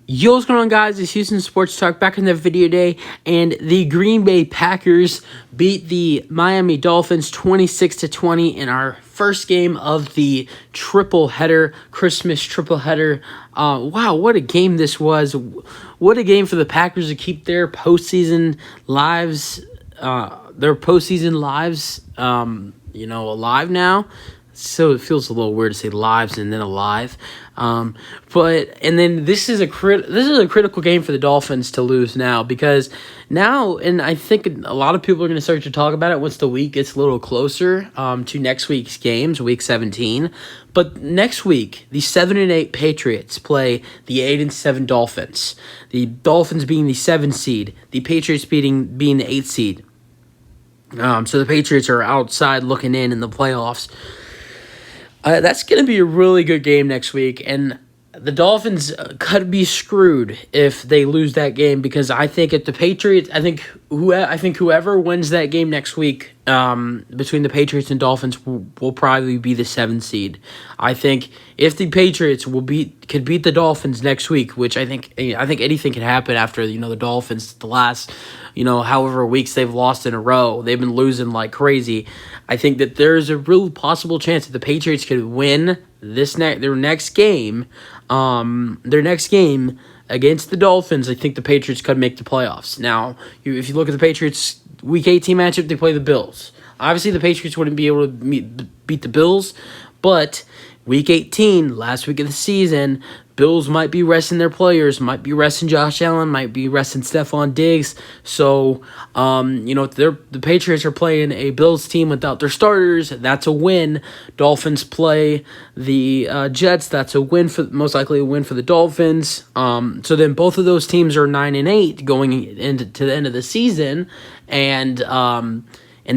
Yo, what's going on, guys? It's Houston Sports Talk back in the video day, and the Green Bay Packers beat the Miami Dolphins 26-20 in our first game of the triple header, Christmas triple header. Wow, what a game this was! What a game for the Packers to keep their postseason lives, alive now. So it feels a little weird to say lives and then alive. This is a critical game for the Dolphins to lose now, because now, and I think a lot of people are going to start to talk about it once the week gets a little closer to next week's games, week 17. But next week, the 7-8 Patriots play the 8-7 Dolphins. The Dolphins being the 7 seed, the Patriots being the 8 seed. So the Patriots are outside looking in the playoffs. That's going to be a really good game next week, and the Dolphins could be screwed if they lose that game, because I think if the Patriots, I think whoever wins that game next week between the Patriots and Dolphins will probably be the 7 seed. I think if the Patriots could beat the Dolphins next week, which I think anything can happen after the Dolphins the last however weeks they've lost in a row. They've been losing like crazy. I think that there's a real possible chance that the Patriots could win their next game against the Dolphins. I think the Patriots could make the playoffs. Now, if you look at the Patriots Week 18 matchup, they play the Bills. Obviously, the Patriots wouldn't be able to beat the Bills, but Week 18, last week of the season, Bills might be resting their players, might be resting Josh Allen, might be resting Stephon Diggs. So, the Patriots are playing a Bills team without their starters. That's a win. Dolphins play the Jets. That's most likely a win for the Dolphins. So then both of those teams are 9-8 going into the end of the season, and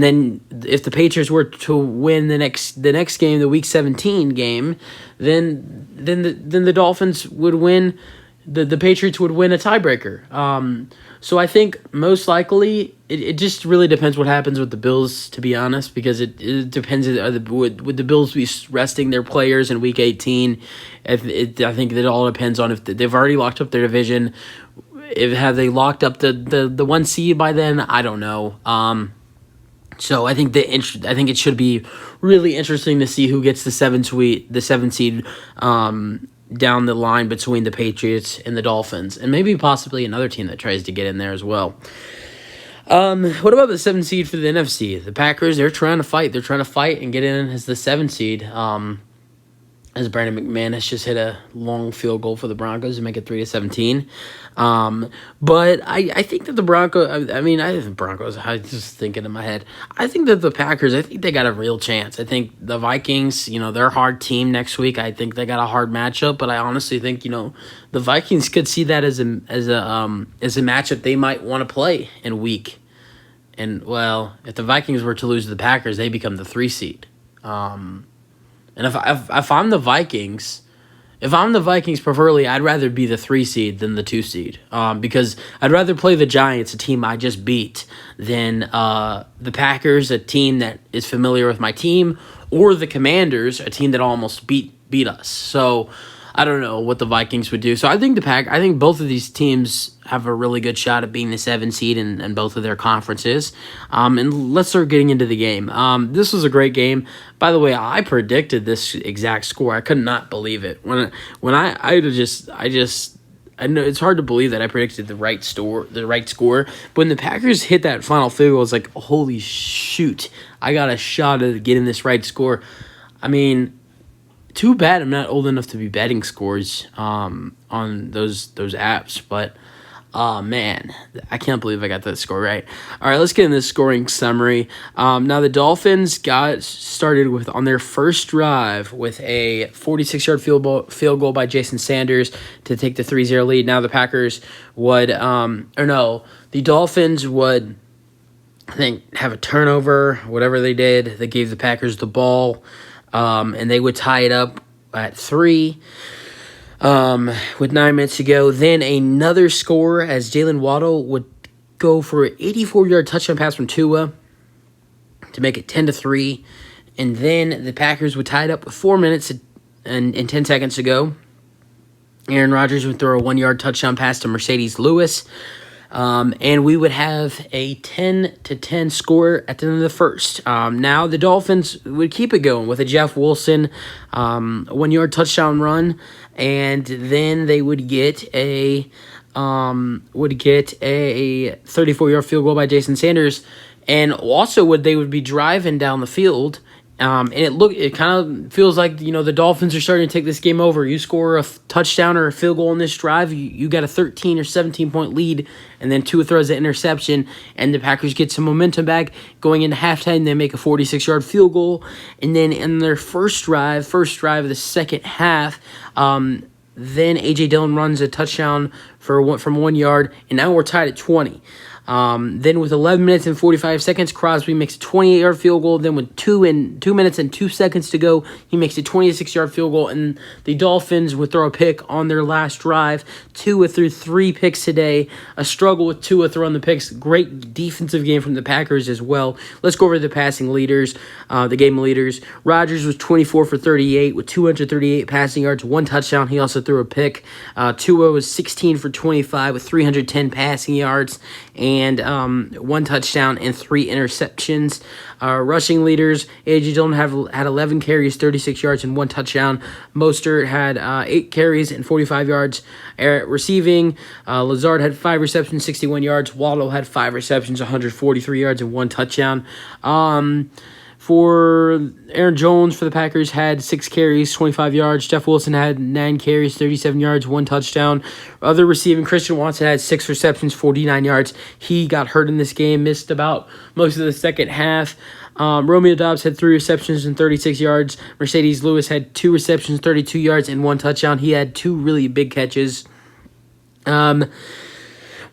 then if the Patriots were to win the next game, the Week 17 game, then the Dolphins would win. The Patriots would win a tiebreaker. So I think most likely it just really depends what happens with the Bills, to be honest, because it depends. Would the Bills be resting their players in Week 18? I think it all depends on if they've already locked up their division. Have they locked up the 1 seed by then? I don't know. So I think it should be really interesting to see who gets the 7 seed down the line between the Patriots and the Dolphins, and maybe possibly another team that tries to get in there as well. What about the 7 seed for the NFC? The Packers, they're trying to fight. They're trying to fight and get in as the 7 seed. As Brandon McManus just hit a long field goal for the Broncos to make it 3-17. But I think that the Broncos, I was just thinking in my head, I think that the Packers, I think they got a real chance. I think the Vikings, they're a hard team next week. I think they got a hard matchup, but I honestly think, the Vikings could see that as a matchup they might want to play in week. And, well, if the Vikings were to lose to the Packers, they become the 3 seed. And if I'm the Vikings, preferably, I'd rather be the 3 seed than the 2 seed, because I'd rather play the Giants, a team I just beat, than the Packers, a team that is familiar with my team, or the Commanders, a team that almost beat us. So I don't know what the Vikings would do. So I think both of these teams have a really good shot at being the 7 seed in both of their conferences. And let's start getting into the game. This was a great game. By the way, I predicted this exact score. I could not believe it. I know it's hard to believe that I predicted the right score. But when the Packers hit that final field goal, I was like, holy shoot, I got a shot at getting this right score. I mean, too bad I'm not old enough to be betting scores on those apps, but man, I can't believe I got that score right. All right, let's get in this scoring summary. Now the Dolphins got started on their first drive with a 46-yard field goal by Jason Sanders to take the 3-0 lead. Now the Packers the Dolphins would, I think, have a turnover, whatever they did. They gave the Packers the ball. And they would tie it up at 3 with 9 minutes to go. Then another score as Jalen Waddle would go for an 84-yard touchdown pass from Tua to make it 10-3. And then the Packers would tie it up with 4 minutes and 10 seconds to go. Aaron Rodgers would throw a 1-yard touchdown pass to Mercedes Lewis. And we would have a 10-10 score at the end of the first. Now the Dolphins would keep it going with a Jeff Wilson 1-yard touchdown run, and then they would get a 34-yard field goal by Jason Sanders, and also they would be driving down the field. And it kind of feels like, the Dolphins are starting to take this game over. You score a touchdown or a field goal in this drive, you got a 13 or 17-point lead, and then Tua throws an interception, and the Packers get some momentum back. Going into halftime, they make a 46-yard field goal, and then in their first drive of the second half, then A.J. Dillon runs a touchdown from 1 yard, and now we're tied at 20. Then with 11 minutes and 45 seconds, Crosby makes a 28-yard field goal. Then with 2 minutes and 2 seconds to go, he makes a 26-yard field goal. And the Dolphins would throw a pick on their last drive. Tua threw 3 picks today. A struggle with Tua throwing the picks. Great defensive game from the Packers as well. Let's go over the passing leaders, the game leaders. Rodgers was 24 for 38 with 238 passing yards, 1 touchdown. He also threw a pick. Tua was 16 for 25 with 310 passing yards and 1 touchdown and 3 interceptions. Rushing leaders, A.J. Dillon had 11 carries, 36 yards, and 1 touchdown. Mostert had 8 carries and 45 yards. Receiving, Lazard had 5 receptions, 61 yards. Waddle had 5 receptions, 143 yards, and 1 touchdown. For Aaron Jones for the Packers had 6 carries, 25 yards. Jeff Wilson had 9 carries, 37 yards, 1 touchdown. Other receiving, Christian Watson had 6 receptions, 49 yards. He got hurt in this game, missed about most of the second half. Romeo Doubs had 3 receptions and 36 yards. Mercedes Lewis had 2 receptions, 32 yards, and 1 touchdown. He had 2 really big catches.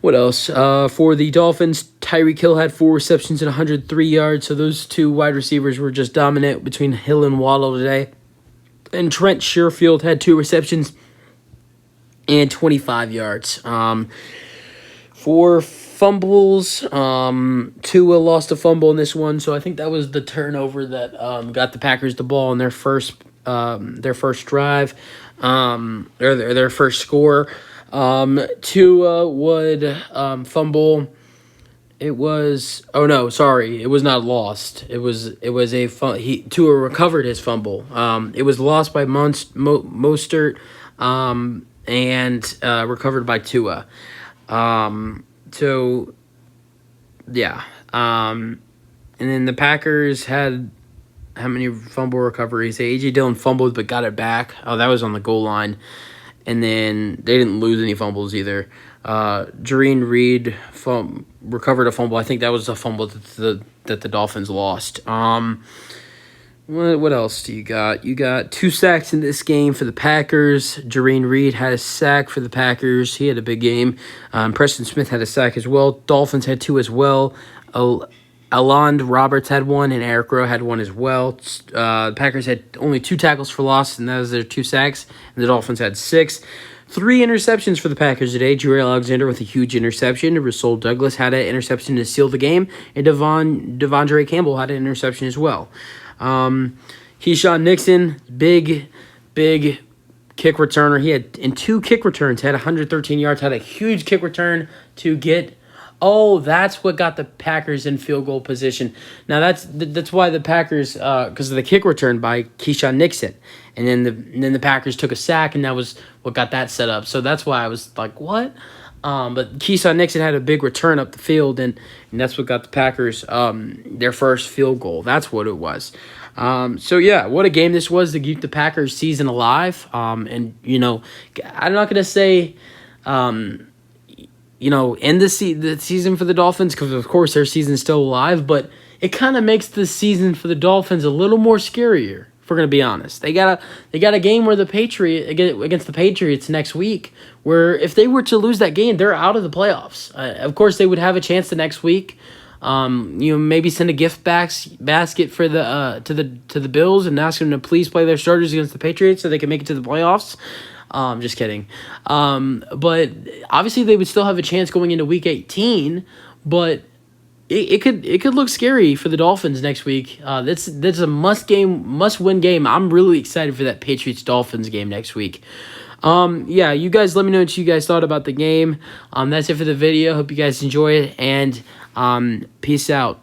What else? For the Dolphins, Tyreek Hill had 4 receptions and 103 yards. So those 2 wide receivers were just dominant between Hill and Waddle today. And Trent Sherfield had 2 receptions and 25 yards. For fumbles, Tua lost a fumble in this one. So I think that was the turnover that got the Packers the ball in their first drive, or their first score. Tua would fumble. It was not lost. Tua recovered his fumble. It was lost by Mostert, and recovered by Tua. And then the Packers had how many fumble recoveries? A.J. Dillon fumbled but got it back. Oh, that was on the goal line. And then they didn't lose any fumbles either. Jareen Reed recovered a fumble. I think that was a fumble that the Dolphins lost. What else do you got? You got 2 sacks in this game for the Packers. Jareen Reed had a sack for the Packers. He had a big game. Preston Smith had a sack as well. Dolphins had 2 as well. Alond Roberts had 1, and Eric Rowe had 1 as well. The Packers had only 2 tackles for loss, and that was their 2 sacks. And the Dolphins had 6. 3 interceptions for the Packers today. Jair Alexander with a huge interception. Rasul Douglas had an interception to seal the game, and Devondre Campbell had an interception as well. Keyshawn Nixon, big kick returner. He had in 2 kick returns, had 113 yards, had a huge kick return to get. Oh, that's what got the Packers in field goal position. Now that's why the Packers, because of the kick return by Keyshawn Nixon, and then the Packers took a sack, and that was what got that set up. So that's why I was like, what? But Keyshawn Nixon had a big return up the field, and that's what got the Packers their first field goal. That's what it was. So yeah, what a game this was to keep the Packers season alive. And I'm not gonna say. End the season for the Dolphins, because of course their season's still alive, but it kind of makes the season for the Dolphins a little more scarier, if we're going to be honest. They got a game where against the Patriots next week, where if they were to lose that game, they're out of the playoffs. Of course, they would have a chance the next week. Maybe send a gift basket for to the Bills and ask them to please play their starters against the Patriots so they can make it to the playoffs. Just kidding. But obviously they would still have a chance going into Week 18, but it could look scary for the Dolphins next week. That's a must-win game. I'm really excited for that Patriots-Dolphins game next week. Yeah, you guys let me know what you guys thought about the game. That's it for the video. Hope you guys enjoy it, and peace out.